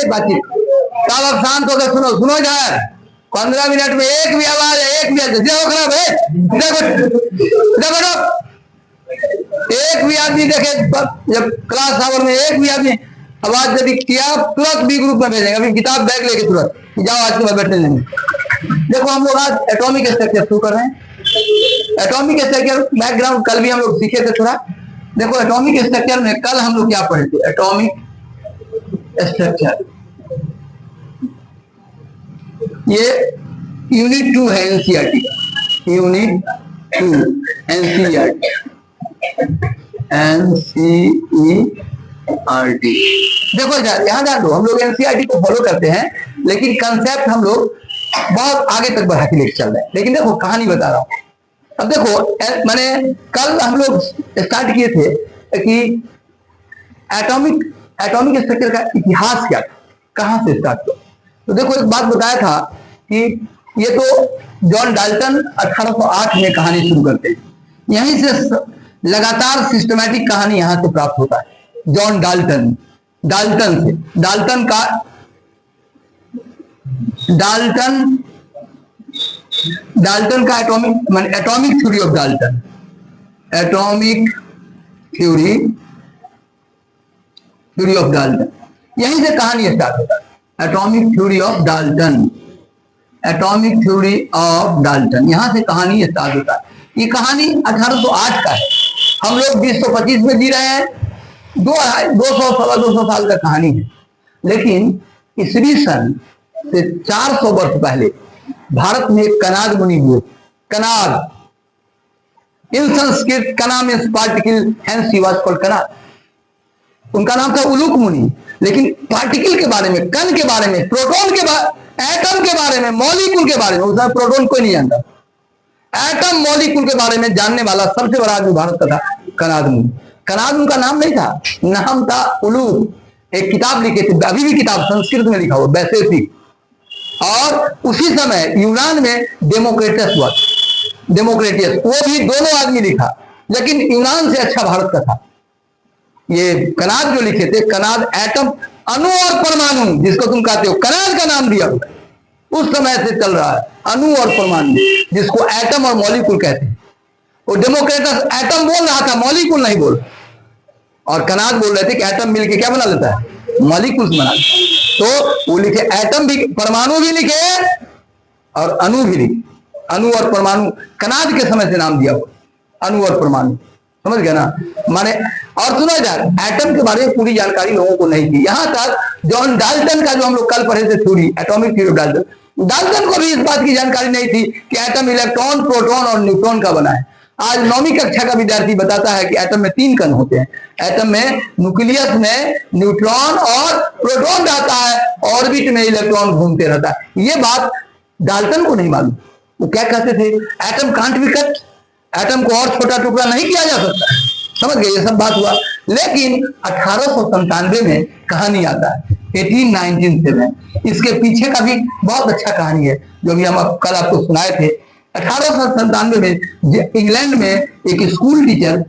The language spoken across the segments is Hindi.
बातचीत। सब अब शांत होकर सुनो, सुनो यार, 15 मिनट में एक भी आवाज है, एक भी खराब है, देखो एक भी आदमी देखे जब क्लास आवर में एक भी आदमी आवाज यदि किया तुरंत बी ग्रुप में भेजेंगे। अभी किताब बैग लेके तुरंत जाओ, आज के बाद बैठने देंगे। देखो हम लोग आज एटॉमिक स्ट्रक्चर शुरू कर रहे हैं। एटॉमिक स्ट्रक्चर बैकग्राउंड कल भी हम लोग सीखे थे थोड़ा। देखो एटॉमिक स्ट्रक्चर में कल हम लोग क्या पढ़े थे? एटॉमिक स्ट्रक्चर ये यूनिट 2 है एनसीईआरटी, यूनिट 2 एनसीईआरटी, एनसीईआरटी। देखो यहाँ जान दो, हम लोग एनसीईआरटी को फॉलो करते हैं, लेकिन कंसेप्ट हम लोग बहुत आगे तक बढ़ा के लेके चल रहे हैं। लेकिन देखो कहानी बता रहा हूं। अब देखो मैंने कल हम लोग स्टार्ट किए थे कि एटॉमिक स्ट्रक्चर का इतिहास क्या था, कहां से स्टार्ट किया। तो देखो एक बात बताया था कि ये तो जॉन डाल्टन 1808 में कहानी शुरू करते हैं। यहीं से लगातार सिस्टमैटिक कहानी यहां से प्राप्त होता है। जॉन डाल्टन से डाल्टन का atomic theory of Dalton, atomic theory of Dalton, यहीं से कहानी स्टार्ट होता है। Atomic theory of Dalton, atomic theory of Dalton, यहां से कहानी स्टार्ट होता है। ये कहानी 1808 का है। हम लोग 2025 में जी रहे हैं। 200 साल का कहानी है। लेकिन ईसवी सन से 400 वर्ष पहले भारत में एक कनाद मुनि हुए। कनाद इन संस्कृत कना means particle, hence he was called Kanad. उनका नाम था उलूक मुनि। लेकिन पार्टिकल के बारे में, कण के बारे में, प्रोटॉन के बारे, एटम के बारे में, मॉलिक्यूल के बारे में, उसमें प्रोटॉन कोई नहीं जानता। एटम मॉलिक्यूल के बारे में जानने वाला सबसे बड़ा आदमी भारत का था कनाद मुनि। कनाद उनका नाम नहीं था, नाम था उलूक। एक किताब लिखे थे, अभी भी किताब संस्कृत में लिखा हुआ, वैशेषिक। और उसी समय यूनान में डेमोक्रेटस हुआ, डेमोक्रेटियस, वो भी दोनों आदमी लिखा, लेकिन यूनान से अच्छा भारत का था। ये कनाद जो लिखे थे, कनाद एटम, अणु और परमाणु, जिसको तुम कहते हो, कनाद का नाम दिया हुआ उस समय से चल रहा है। अणु और परमाणु, जिसको एटम और मॉलिक्यूल कहते हैं। वो डेमोक्रेटस एटम बोल रहा था, मॉलिक्यूल नहीं बोल। और कनाद बोल रहे थे कि एटम मिलके क्या बना लेता है? मॉलिक्यूल्स बना लेता है। तो वो लिखे एटम भी, परमाणु भी लिखे और अणु भी लिखे। अणु और परमाणु कनाद के समय से नाम दिया हुआ, अणु और परमाणु, समझ गया ना माने। और सुना जाए, एटम के बारे में पूरी जानकारी लोगों को नहीं थी। यहां तक जॉन डाल्टन का जो हम लोग कल पढ़े थे theory, atomic theory of Dalton, Dalton को भी इस बात की जानकारी नहीं थी कि एटम इलेक्ट्रॉन, प्रोटॉन और न्यूट्रॉन का बना है। आज 9वीं कक्षा का विद्यार्थी बताता है कि एटम में 3 कण होते हैं। एटम में न्यूक्लियस में न्यूट्रॉन और प्रोटॉन रहता है, ऑर्बिट में इलेक्ट्रॉन घूमते रहता है। ये बात डाल्टन को नहीं मालूम। वो क्या कहते थे? Atom can't be cut, atom को और छोटा टुकड़ा नहीं किया जा सकता। समझ गए? ये सब बात हुआ। लेकिन 1897 में कहानी आता है, 1897। इसके पीछे का भी बहुत अच्छा कहानी है, जो भी हम कल आपको सुनाए थे। 1897 में इंग्लैंड में एक स्कूल टीचर,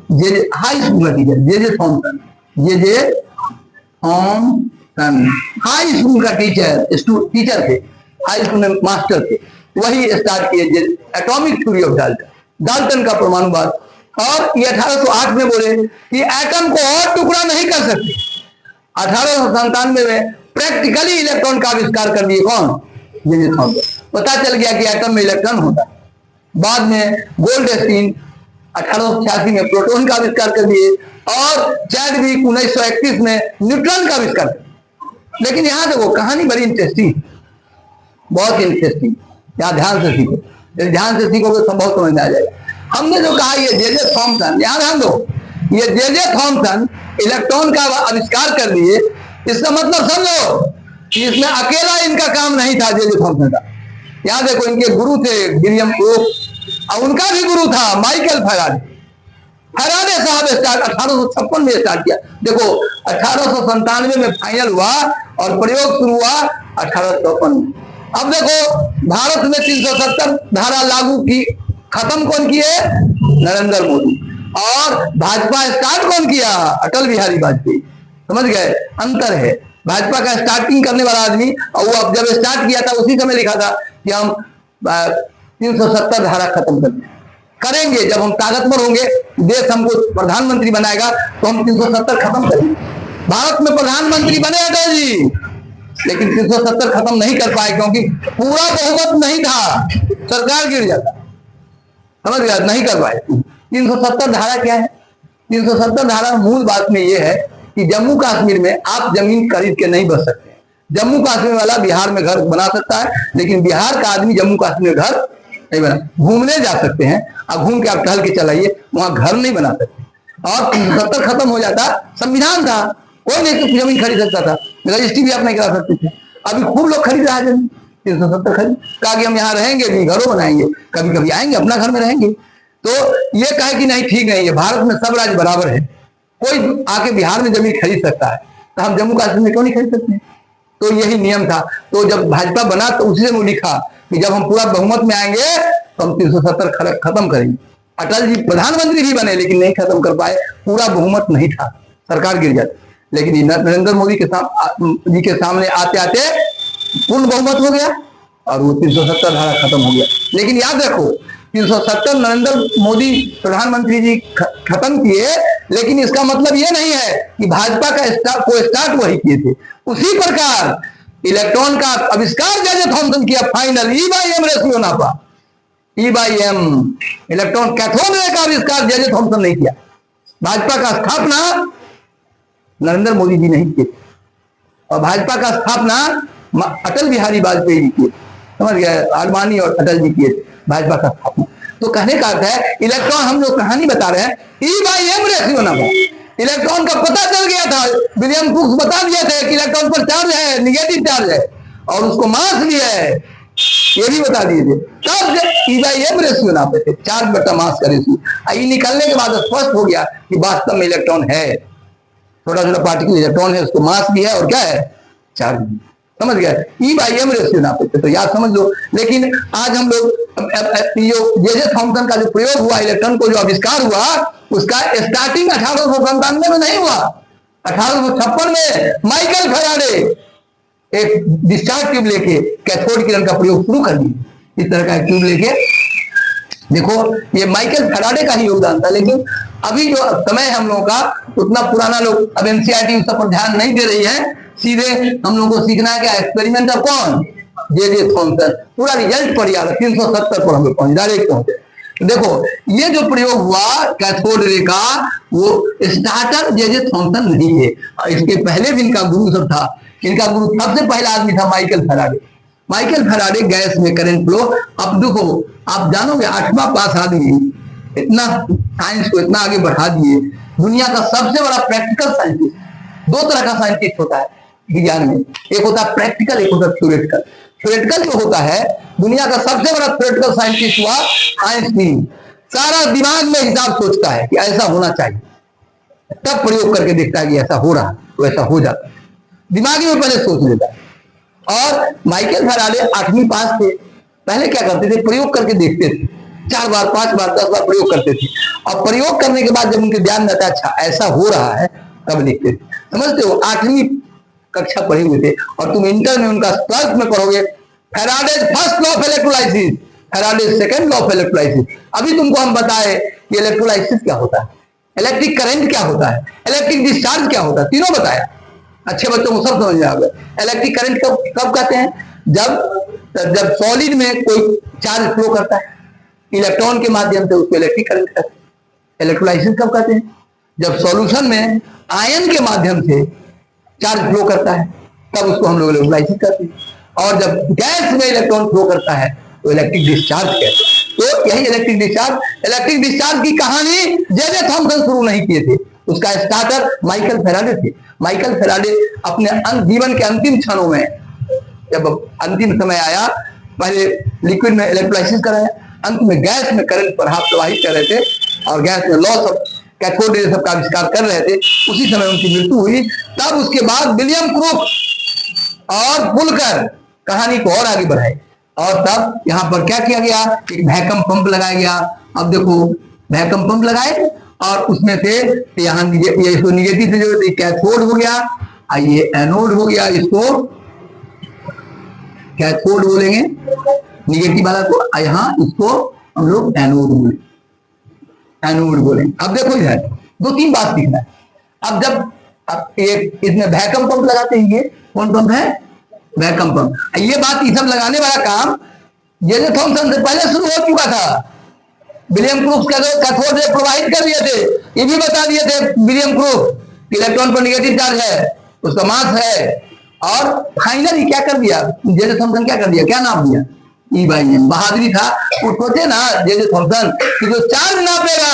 हाई स्कूल का teacher, J Thomson, high school का टीचर थे, हाई स्कूल में मास्टर थे। वही स्टार्ट किए एटॉमिक थ्योरी ऑफ डाल्टन का परमाणुवाद। और ये 1808 में बोले कि एटम को और टुकड़ा नहीं कर सकते। 1897 में प्रैक्टिकली इलेक्ट्रॉन का आविष्कार कर दिए। कौन? J Thomson. पता चल गया कि एटम में इलेक्ट्रॉन होता है। बाद में गोल्डस्टीन 1886 में प्रोटॉन का आविष्कार कर दिए, और चैडविक 1931 में न्यूट्रॉन का आविष्कार कर दिया। लेकिन यहां देखो कहानी बड़ी इंटरेस्टिंग, बहुत इंटरेस्टिंग। यहाँ ध्यान से सीखो, ध्यान से सीखोगे तो बहुत समझ में आ जाएगा। हमने जो कहा ये जे थॉमसन, याद ध्यान दो, ये जे थॉमसन इलेक्ट्रॉन का आविष्कार कर दिए। इसका मतलब समझो कि इसमें अकेला इनका काम नहीं था जे थॉमसन का। यहाँ देखो इनके गुरु थे विलियम ब्रूक, और उनका भी गुरु था माइकल फैराडे। फैराडे साहब स्टार्ट 1856 में स्टार्ट किया। देखो 1897 में फाइनल हुआ और प्रयोग शुरू हुआ 1854 में। अब देखो भारत में 370 धारा लागू की, खत्म कौन किए? नरेंद्र मोदी। और भाजपा स्टार्ट कौन किया? अटल बिहारी वाजपेयी। समझ गए? अंतर है। भाजपा का स्टार्टिंग करने वाला आदमी, और वो अब जब स्टार्ट किया था उसी समय लिखा था कि हम 370 धारा खत्म करेंगे, जब हम ताकतवर होंगे, देश हमको प्रधानमंत्री बनाएगा तो हम 370 खत्म करेंगे। भारत में प्रधानमंत्री बने अटल जी, लेकिन 370 खत्म नहीं कर पाए क्योंकि पूरा बहुमत नहीं था, सरकार गिर जाता, समझ गया, नहीं कर पाए। 370 धारा क्या है? 370 धारा मूल बात में यह है कि जम्मू कश्मीर में आप जमीन खरीद के नहीं बच सकते। जम्मू कश्मीर वाला बिहार में घर बना सकता है, लेकिन बिहार का आदमी जम्मू कश्मीर में घर नहीं बना। घूमने जा सकते हैं, अब घूम के आप टहल के चलाइए, वहां घर नहीं बना सकते। और 370 खत्म हो जाता, संविधान था, कोई नहीं तो जमीन खरीद सकता था, रजिस्ट्री भी आप नहीं करा सकते थे। अभी खूब लोग खरीद रहा है जमीन, 370 खरीद, कहा कि हम यहाँ रहेंगे भी, घरों बनाएंगे, कभी कभी आएंगे अपना घर में रहेंगे। तो ये कहे कि नहीं, ठीक नहीं है, भारत में सब राज्य बराबर है, कोई आके बिहार में जमीन खरीद सकता है, तो हम जम्मू कश्मीर में क्यों नहीं खरीद सकते? तो यही नियम था। तो जब भाजपा बना तो उसी में लिखा कि जब हम पूरा बहुमत में आएंगे तो हम 370 खत्म करेंगे। अटल जी प्रधानमंत्री भी बने लेकिन नहीं खत्म कर पाए, पूरा बहुमत नहीं था, सरकार गिर जाती। लेकिन नरेंद्र मोदी जी के सामने आते आते पूर्ण बहुमत हो गया और वो 370 धारा खत्म हो गया। लेकिन याद रखो, 370 नरेंद्र मोदी प्रधानमंत्री जी खत्म किए, लेकिन इसका मतलब ये नहीं है कि भाजपा का स्टार्ट वही किए थे। उसी प्रकार इलेक्ट्रॉन का आविष्कार जे जे थॉमसन किया, फाइनल E/M रेशियो नापा, E/M इलेक्ट्रॉन कैथोड रे का आविष्कार जे जे थॉमसन नहीं किया। भाजपा का स्थापना नरेंद्र मोदी जी नहीं किए, और भाजपा का स्थापना अटल बिहारी वाजपेयी जी किए, समझ गए, आडवाणी और अटल जी किए भाजपा का स्थापना। तो कहने का अर्थ है, इलेक्ट्रॉन हम जो कहानी बता रहे हैं, E/M रेशियो नापा, इलेक्ट्रॉन का पता चल गया था, विलियम क्रुक्स बता दिए थे कि इलेक्ट्रॉन पर चार्ज है, निगेटिव चार्ज है, और उसको मास लिया है, ये भी बता दिए थे। तब E/M रेशियो नापे थे, चार्ज बटा मास का रेशियो। ये निकलने के बाद स्पष्ट हो गया कि वास्तव में इलेक्ट्रॉन है, छोटा छोटा पार्टिकल इलेक्ट्रॉन है, उसको मास भी है और क्या है, चार्ज भी। समझ गया, E/M रेशियो नापे थे, तो याद समझ लो। लेकिन आज हम लोग जे जे थॉमसन का जो प्रयोग हुआ, इलेक्ट्रॉन को जो आविष्कार हुआ, उसका स्टार्टिंग 1897 में नहीं हुआ। 1856 में माइकल फैराडे एक डिस्चार्ज ट्यूब लेके कैथोड किरण का प्रयोग शुरू कर दिए। इस तरह का ट्यूब लेके, देखो ये माइकल फैराडे का ही योगदान था। लेकिन अभी जो समय हम लोगों का उतना पुराना, लोग अब NCERT उस पर ध्यान नहीं दे रही है, सीधे हम लोगों को सीखना है क्या, एक्सपेरिमेंट ऑफ कौन, जे जे थॉमसन। पूरा रिजल्ट पर याद है, 370 पर हम लोग पहुंचे, डायरेक्ट पहुंचे। देखो ये जो प्रयोग हुआ कैथोड रे का, वो स्टार्टर जे जे थॉमसन नहीं है, इसके पहले भी इनका गुरु सब था। इनका गुरु सबसे पहला आदमी था Michael Faraday. Michael Faraday gas में करंट फ्लो। अब देखो, आप जानोगे 8वां पास आदमी इतना साइंस को इतना आगे बढ़ा दिए, दुनिया का सबसे बड़ा प्रैक्टिकल साइंटिस्ट। दो तरह का साइंटिस्ट होता है विज्ञान में, एक होता है प्रैक्टिकल, एक होता है थ्योरेटिकल। थ्योरेटिकल जो होता है, दुनिया का सबसे बड़ा थ्योरेटिकल साइंटिस्ट हुआ आइंस्टीन। सारा दिमाग में हिसाब सोचता है कि ऐसा होना चाहिए, तब प्रयोग करके देखता है कि ऐसा हो रहा तो ऐसा हो जाता है, दिमागी में पहले सोच लेता है। और माइकल फैराडे 8वीं पास थे। पहले क्या करते थे, प्रयोग करके देखते थे, 4 बार 5 बार 10 बार प्रयोग करते थे, और प्रयोग करने के बाद जब उनके ध्यान में आता अच्छा ऐसा हो रहा है, तब लिखते थे। समझते हो, 8वीं कक्षा पढ़े हुए थे, और तुम इंटर में उनका 12th में पढ़ोगे, Faraday's first law of electrolysis, Faraday's second law of electrolysis. अभी तुमको हम बताए कि इलेक्ट्रोलाइसिस क्या होता है, इलेक्ट्रिक करंट क्या होता है, इलेक्ट्रिक डिस्चार्ज क्या होता है, तीनों बताया। अच्छे बच्चों को सब समझ में आ गया। इलेक्ट्रिक करंट कब कहते हैं, जब सॉलिड में कोई चार्ज फ्लो करता है इलेक्ट्रॉन के माध्यम से, उसको इलेक्ट्रिक करंट कहते हैं। इलेक्ट्रोलाइसिस कब कहते हैं, जब सॉल्यूशन में आयन के माध्यम से चार्ज फ्लो करता है, तब उसको हम लोग इलेक्ट्रोलाइसिस कहते हैं। और जब गैस में इलेक्ट्रॉन फ्लो करता है तो इलेक्ट्रिक डिस्चार्ज कहते हैं। तो यही इलेक्ट्रिक डिस्चार्ज की कहानी जे जे थॉमसन शुरू नहीं किए थे, उसका स्टार्टर माइकल फैराडे थे। माइकल फैराडे अपने जीवन के अंतिम क्षणों में, जब अंतिम समय आया, पहले लिक्विड में इलेक्ट्रोलाइसिस कराया, अंत में गैस में करंट प्रवाहित कर रहे थे, और गैस में लॉस ऑफ कैथोड रे सब का आविष्कार कर रहे थे। उसी समय उनकी मृत्यु हुई। तब उसके बाद विलियम क्रुक्स और फुलकर कहानी को और आगे बढ़ाए, और तब यहाँ पर क्या किया गया, एक वैक्यूम पंप लगाया गया। अब देखो, वैक्यूम पंप लगाए और उसमें से यहाँ ये निगेटिव से जो कैथोड हो गया, ये एनोड हो गया, इसको कैथोड बोलेंगे, निगेटिव वाला को। यहाँ इसको हम लोग एनोड बोलेंगे, एनोड बोलेंगे। अब देखो इधर दो तीन बात सीखना है। अब जब एक इसमें वैक्यूम पंप लगाते हैं, ये कौन पंप है? Vacuum pump. ये बात ये सब लगाने वाला काम जे थॉमसन से पहले शुरू हो चुका था। William crooks cathode ray provide कर दिए थे, ये भी बता दिए थे विलियम क्रूक्स, इलेक्ट्रॉन पर निगेटिव चार्ज है, उसका मास है। और फाइनली क्या कर दिया जे थॉमसन, क्या कर दिया, क्या नाम दिया? ई बाई एम। बहादुरी था, वो सोचे ना जे थॉमसन कि जो चार्ज नापेगा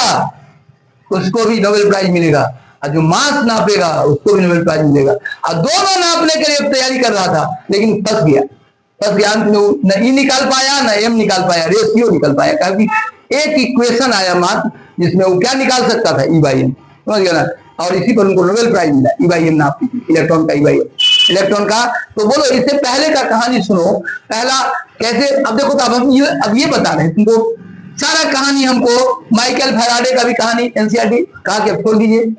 उसको भी नोबेल प्राइज मिलेगा, और जो मास नापेगा उसको भी नोबेल प्राइज मिलेगा। और दोनों नापने के लिए तैयारी कर रहा था, लेकिन फंस गया। अंत में न ई निकाल पाया न एम निकाल पाया, रेशियो निकाल पाया, क्योंकि एक इक्वेशन आया मात्र जिसमें वो क्या निकाल सकता था, ई बाई एम, समझ गया ना। और इसी पर उनको नोबेल प्राइज मिला, ई बाई एम नाप, इलेक्ट्रॉन का ई बाई एम, इलेक्ट्रॉन का। तो बोलो इससे पहले का कहानी सुनो, पहला कैसे। अब देखो तो अब ये बता रहे हैं तुमको सारा कहानी, हमको माइकल फैराडे का भी कहानी एनसीईआरटी कहा कि अब छोड़ दीजिए,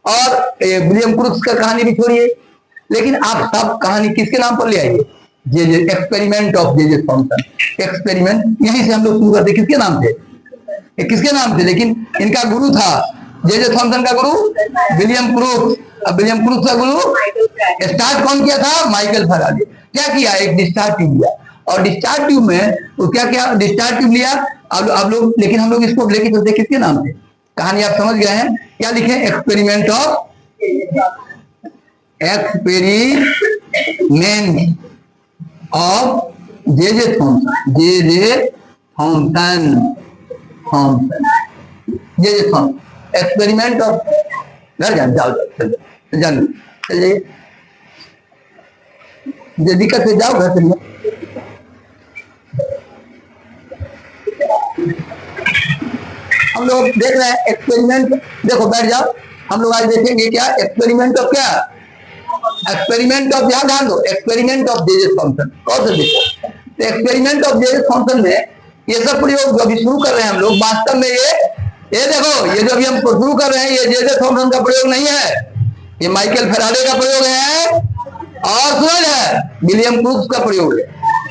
और विलियम क्रूक्स का कहानी भी छोड़िए, लेकिन आप सब कहानी किसके नाम पर ले आइए? J experiment of J Thomson. Experiment यहीं से हम लोग शुरू करते, किसके नाम थे? किसके नाम थे? लेकिन इनका गुरु था जे थॉमसन का गुरु विलियम क्रूक्स। अब विलियम क्रूक्स का गुरु स्टार्ट कौन किया था? Michael Faraday. क्या किया? एक डिस्चार्ज ट्यूब लिया, और डिस्चार्ज ट्यूब में वो क्या किया? डिस्चार्ज ट्यूब लिया। अब लोग, लेकिन हम लोग इसको लेके चलते किसके नाम से? कहानी आप समझ गए हैं, क्या लिखे? Experiment of J Thompson, J Thomson, experiment of. घर जान जाओ, जान चलिए, जो दिक्कत से जाओ घर चलिए। हम लोग देख रहे हैं एक्सपेरिमेंट, देखो बैठ जाओ। हम लोग आज देखेंगे क्या? एक्सपेरिमेंट ऑफ क्या? एक्सपेरिमेंट ऑफ, यहाँ ध्यान दो, एक्सपेरिमेंट ऑफ जे थॉमसन। और से देखो, तो एक्सपेरिमेंट ऑफ जे थॉमसन में ये सब प्रयोग अभी शुरू कर रहे हैं हम लोग। वास्तव में ये देखो, ये जो अभी हम शुरू कर रहे हैं, ये जे थॉमसन का प्रयोग नहीं है, ये माइकल फैराडे का प्रयोग है, और सुनो है विलियम क्रूक्स का प्रयोग है,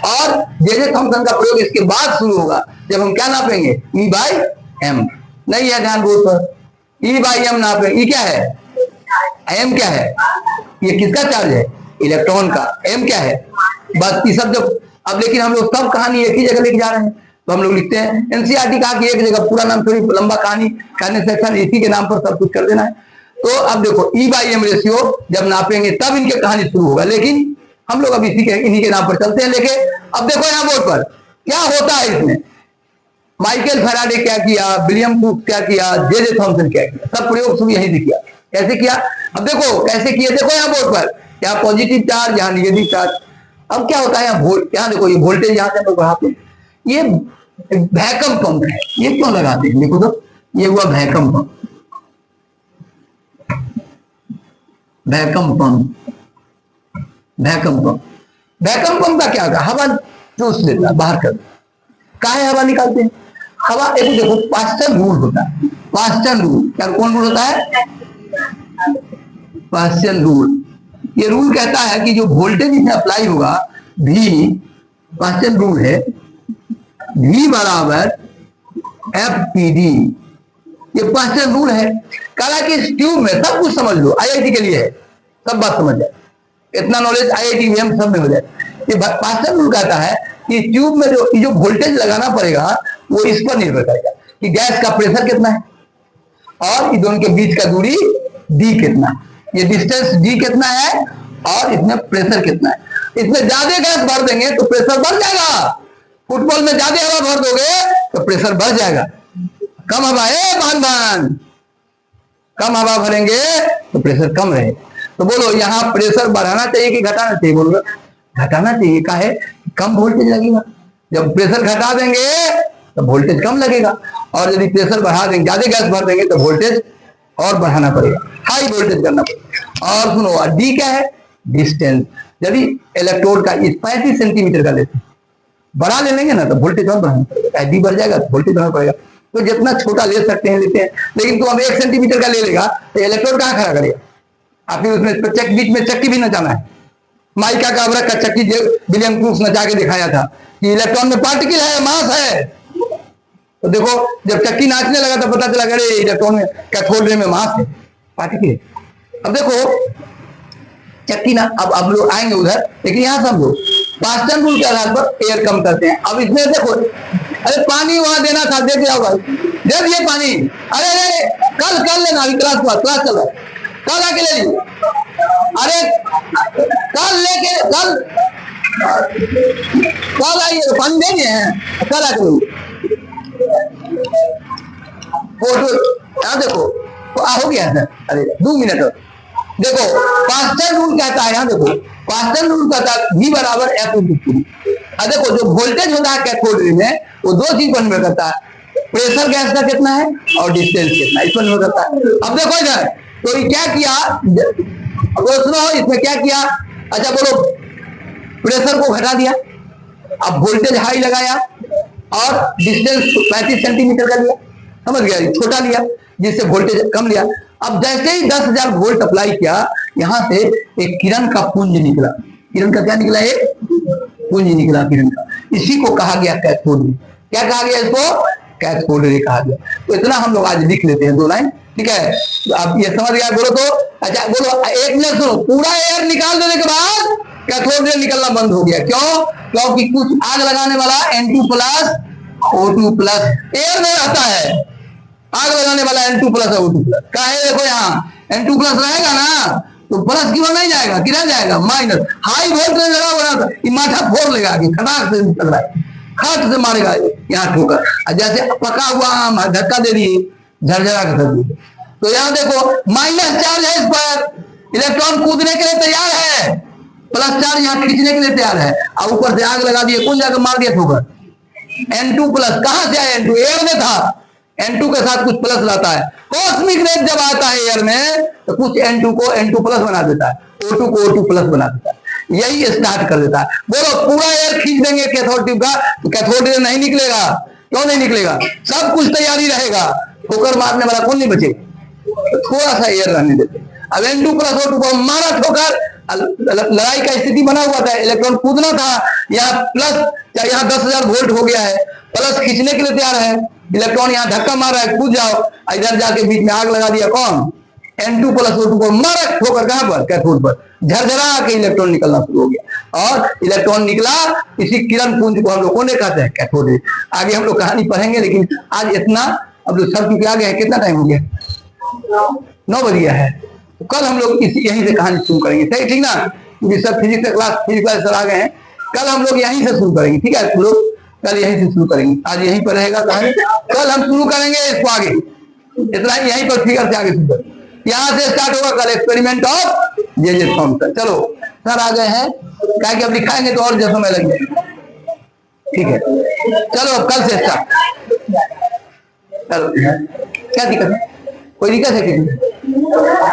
और जे थॉमसन का प्रयोग इसके बाद शुरू होगा, जब हम क्या नापेंगे? ई बाई एम। नहीं है ध्यान बोर्ड पर, ई बाई एम नापेंगे। ई क्या है? एम क्या है? ये किसका चार्ज है? इलेक्ट्रॉन का। एम क्या है? बस ये सब जब, अब लेकिन हम लोग सब कहानी एक ही जगह लेके जा रहे हैं, तो हम लोग लिखते हैं एनसीईआरटी कहा कि एक जगह, पूरा नाम थोड़ी लंबा कहानी कहने सेक्शन, इसी के नाम पर सब कुछ कर देना है। तो अब देखो ई बाई एम रेशियो जब नापेंगे तब इनके कहानी शुरू होगा, लेकिन हम लोग अब इन्हीं के नाम पर चलते हैं लेके। अब देखो यहाँ बोर्ड पर क्या होता है इसमें, माइकल फैराडे क्या किया, विलियम क्रूक्स क्या किया, जे थॉमसन क्या किया, सब प्रयोग शुरू यहीं से किया। कैसे किया? अब देखो कैसे किए, देखो यहाँ बोर्ड पर, यहाँ पॉजिटिव चार्ज, यहाँ निगेटिव चार्ज। अब क्या होता है यहाँ देखो, ये वोल्टेज यहाँ से हम लोग बढ़ाते हैं, ये वैक्यूम पंप है, ये क्यों लगाते हैं? देखो तो ये हुआ vacuum pump, vacuum pump, vacuum pump. Vacuum pump का क्या होगा? हवा चूस लेता है बाहर कर, काहे हवा निकालते हैं? हवा, एक देखो पास्टन रूल होता है, पास्टन रूल। क्या कौन रूल होता है? Paschen rule. ये रूल कहता है कि जो वोल्टेज इसमें अप्लाई होगा, भी पास्टन रूल है, V बराबर FPD, ये पास्टन रूल है। कहा कि इस ट्यूब में सब कुछ समझ लो, आईआईटी के लिए है, सब बात समझ जाए, इतना नॉलेज आईआईटी में सब में हो जाए। ये पास्टन रूल कहता है कि ट्यूब में जो वोल्टेज लगाना पड़ेगा वो इस पर निर्भर करेगा कि गैस का प्रेशर कितना है, और इन दोनों के बीच का दूरी D कितना है, ये डिस्टेंस D कितना है, और इसमें प्रेशर कितना है। इसमें ज्यादा गैस भर देंगे तो प्रेशर बढ़ जाएगा, फुटबॉल में ज्यादा हवा भर दोगे तो प्रेशर बढ़ जाएगा। कम हवा है भान, कम हवा भरेंगे तो प्रेशर कम रहे। तो बोलो यहाँ प्रेशर बढ़ाना चाहिए कि घटाना चाहिए? बोलो घटाना चाहिए। का है? कम वोल्टेज लगेगा। जब प्रेशर घटा देंगे तो वोल्टेज कम लगेगा, और यदि प्रेशर बढ़ा देंगे, ज्यादा गैस भर देंगे तो वोल्टेज और बढ़ाना पड़ेगा, हाई वोल्टेज करना पड़ेगा। और सुनो, डी क्या है? डिस्टेंस। यदि इलेक्ट्रोड का 35 सेंटीमीटर का लेते बड़ा ले लेंगे ना तो वोल्टेज और बढ़ाना पड़ेगा, डी बढ़ जाएगा तो वोल्टेज बढ़ाना पड़ेगा। तो जितना छोटा ले सकते हैं लेते हैं, लेकिन तो अब 1 सेंटीमीटर का ले लेगा तो इलेक्ट्रोड कहाँ खड़ा करेगा? और फिर उसमें बीच में चक्की भी नचाना है। माइका गाबरक का चक्की विलियम क्रूक्स नचा के दिखाया था कि इलेक्ट्रॉन में पार्टिकल है, मास है। तो देखो जब चक्की नाचने लगा तो पता चला अरे इलेक्ट्रॉन में कैथोड रे में मास है, पार्टिकल है। अब देखो चक्की ना, अब लोग आएंगे उधर, लेकिन यहां समझो पास्टन रूल के आधार पर एयर कम करते हैं। अब इसमें देखो, अरे पानी वहां देना था, दे दिया भाई, दे दिए पानी। अरे कल लेना, अभी क्लास चल रहा है, कल आके ले लीजिए। अरे कल लेके कल आइए, पानी दे दिए हैं, कल आके ले फोटो। यहाँ देखो तो हो गया सर, अरे 2 मिनट देखो पास्टन रूल कहता है, यहाँ देखो पास्टन रूल कहता है V बराबर F इंटू Q। अब देखो जो वोल्टेज होता है कैथोड रे में वो 2 चीज पर निर्भर करता है, प्रेशर गैस का कितना है और डिस्टेंस कितना है, इस पर निर्भर करता है। अब देखो इधर तो ये क्या किया, सुनो इसमें क्या किया, अच्छा बोलो प्रेशर को घटा दिया, अब वोल्टेज हाई लगाया और डिस्टेंस 35 सेंटीमीटर का लिया, समझ गया, छोटा लिया जिससे वोल्टेज कम लिया। अब जैसे ही 10,000 वोल्ट अप्लाई किया, यहां से एक किरण का पुंज निकला। किरण का क्या निकला, एक पुंज निकला किरण का, इसी को कहा गया कैथोड रे। क्या कहा गया इसको, कैथोड रे कहा गया। तो इतना हम लोग आज लिख लेते हैं 2 लाइन, ठीक है। तो आप ये समझ गया, बोलो तो अच्छा बोलो 1 मिनट सुनो, पूरा एयर निकाल देने के बाद कैथोड रे निकलना बंद हो गया। क्यों, क्योंकि कुछ आग लगाने वाला N2 plus O2 plus air में रहता है, आग लगाने वाला N2 प्लस O2 प्लस का है। देखो यहाँ N2 प्लस रहेगा ना तो प्लस की ओर नहीं जाएगा, किधर जाएगा, माइनस। हाई वोल्टेज लगा हुआ था, माथा फोड़ लेगा कि खटाक से निकल रहा है, खट से मारेगा यहाँ ठोकर। जैसे पका हुआ आम धक्का दे दिए, झरझरा कर दिए। तो यहाँ देखो माइनस चार्ज है इस पर, इलेक्ट्रॉन कूदने के लिए तैयार है, प्लस चार्ज यहाँ खींचने के लिए तैयार है, और ऊपर से आग लगा दिए, कौन जाकर मार दिया ठोकर, N2 प्लस। कहां से आया N2, एयर में था, N2 के साथ कुछ प्लस लाता है। कॉस्मिक रेज जब आता है एयर में तो कुछ N2 को N2 प्लस बना देता है, O2 को O2 प्लस बना देता है, यही स्टार्ट कर देता है। बोलो पूरा एयर खींच देंगे कैथोड ट्यूब का तो कैथोड रे नहीं निकलेगा। क्यों नहीं निकलेगा, सब कुछ तैयारी रहेगा, ठोकर मारने वाला कौन नहीं बचे, तो थोड़ा सा एयर रहने देते। अब N2 प्लस O2 को मारा ठोकर, लड़ाई का स्थिति बना हुआ था, इलेक्ट्रॉन कूदना था, यहाँ प्लस यहाँ 10,000 वोल्ट हो गया है, प्लस खींचने के लिए तैयार है, इलेक्ट्रॉन यहाँ धक्का मार रहा है, कूद जाओ, इधर जाके बीच में आग लगा दिया, कौन, N2 प्लस O2 को मारा ठोकर, कहां पर, कैथोड पर, झरझरा के इलेक्ट्रॉन निकलना शुरू हो गया, और इलेक्ट्रॉन निकला, इसी किरण पुंज को हम लोग कौन कहते हैं, कैथोड रे। आगे हम लोग कहानी पढ़ेंगे, लेकिन आज इतना, अब लोग सब चुके आ गए, कितना टाइम हो गया, 9 बज गया है। तो कल हम लोग यहीं से कहानी शुरू करेंगे, सही, ठीक ना, क्योंकि सब फिजिक्स क्लास सर आ गए हैं, कल हम लोग यहीं से शुरू करेंगे, ठीक है, लोग कल यहीं से शुरू करेंगे, आज यहीं पर रहेगा कहानी, कल हम शुरू करेंगे इसको आगे, इतना यहीं पर फिगर से आगे शुरू करेंगे, यहाँ से स्टार्ट होगा कल एक्सपेरिमेंट ऑफ जे थॉमसन। चलो सर आ गए हैं, क्या कि अब लिखाएंगे तो और जो समय लगेगा, ठीक है, चलो अब कल से स्टार्ट। चलो क्या दिक्कत है, कोई दिक्कत है किसी